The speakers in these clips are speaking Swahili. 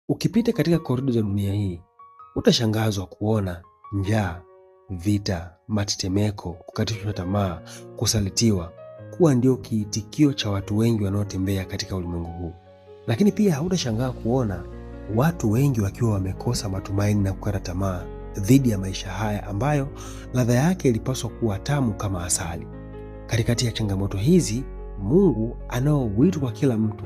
Ukipita katika korido za dunia hii, utashangazwa kuona njaa, vita, matetemeko, kukatishwa tamaa, kusalitiwa kuwa ndio kiitikio cha watu wengi wanaotembea katika ulimwengu huu. Lakini pia hautashangaa kuona watu wengi wakiwa wamekosa matumaini na kukata tamaa dhidi ya maisha haya ambayo ladha yake ilipaswa kuwa tamu kama asali. Katikati ya changamoto hizi, Mungu anao wito kwa kila mtu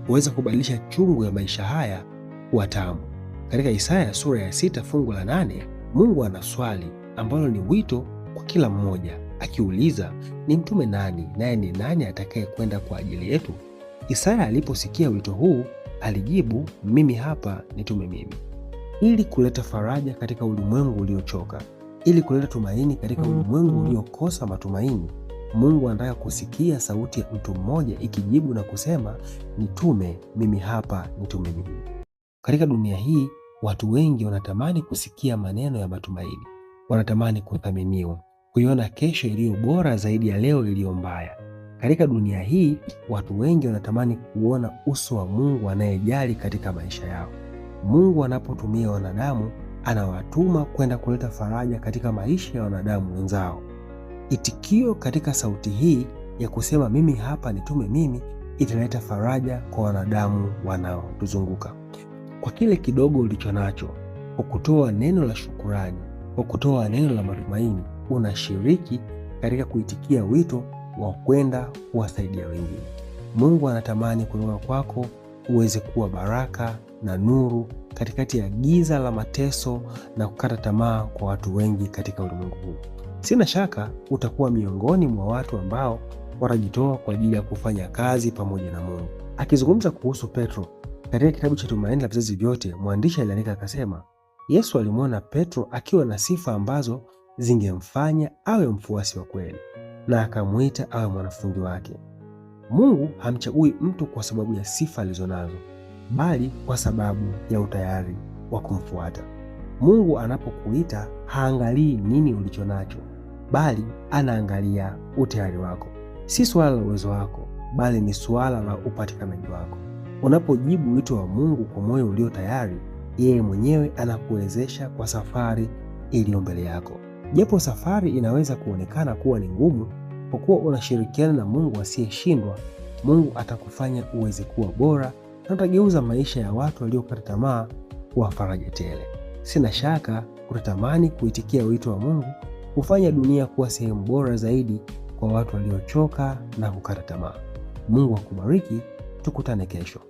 kuweza kubadilisha chungu ya maisha haya kuwa tamu. Katika Isaya sura ya 6 fungu la 8, Mungu ana swali ambalo ni wito kwa kila mmoja, akiuliza, ni mtume nani, naye ni nani atakaye kwenda kwa ajili yetu? Isaya aliposikia wito huu alijibu, mimi hapa, nitume mimi. Ili kuleta faraja katika ulimwengu uliochoka, ili kuleta tumaini katika ulimwengu uliokosa matumaini, Mungu anataka kusikia sauti ya mtu mmoja ikijibu na kusema, nitume mimi hapa, nitume mimi. Katika dunia hii, watu wengi wanatamani kusikia maneno ya matumaini. Wanatamani kuthaminiwa, kuiona kesho iliyo bora zaidi ya leo iliyo mbaya. Katika dunia hii, watu wengi wanatamani kuona uso wa Mungu anayejali katika maisha yao. Mungu anapotumia wanadamu, anawatuma kwenda kuleta faraja katika maisha ya wanadamu wenzao. Itikio katika sauti hii ya kusema mimi hapa, nitume mimi, italeta faraja kwa wanadamu wanaotuzunguka. Kwa kile kidogo ulicho nacho, kwa kutoa neno la shukurani, kwa kutoa neno la matumaini, unashiriki katika kuitikia wito wa kwenda kuwasaidia wengine. Mungu anatamani kutoka kwako uweze kuwa baraka na nuru katikati ya giza la mateso na kukata tamaa kwa watu wengi katika ulimwengu huu. Sina shaka utakuwa miongoni mwa watu ambao watajitoa kwa ajili ya kufanya kazi pamoja na Mungu. Akizungumza kuhusu Petro katika kitabu cha Tumaini la Vizazi Vyote, mwandishi aliandika akasema, Yesu alimwona Petro akiwa na sifa ambazo zingemfanya awe mfuasi wa kweli na akamwita awe mwanafunzi wake. Mungu hamchagui mtu kwa sababu ya sifa alizonazo, bali kwa sababu ya utayari wa kumfuata. Mungu anapokuita haangalii nini ulicho nacho, bali anaangalia utayari wako. Si swala la uwezo wako, bali ni swala la upatikanaji wako. Unapojibu wito wa Mungu kwa moyo ulio tayari, yeye mwenyewe anakuwezesha kwa safari iliyo mbele yako. Japo safari inaweza kuonekana kuwa ni ngumu, kwa kuwa unashirikiana na Mungu asiyeshindwa, Mungu atakufanya uweze kuwa bora na utageuza maisha ya watu waliokata tamaa kuwa faraja tele. Sina shaka utatamani kuitikia wito wa Mungu kufanya dunia kuwa sehemu bora zaidi kwa watu waliochoka na kukata tamaa. Mungu akubariki, tukutane kesho.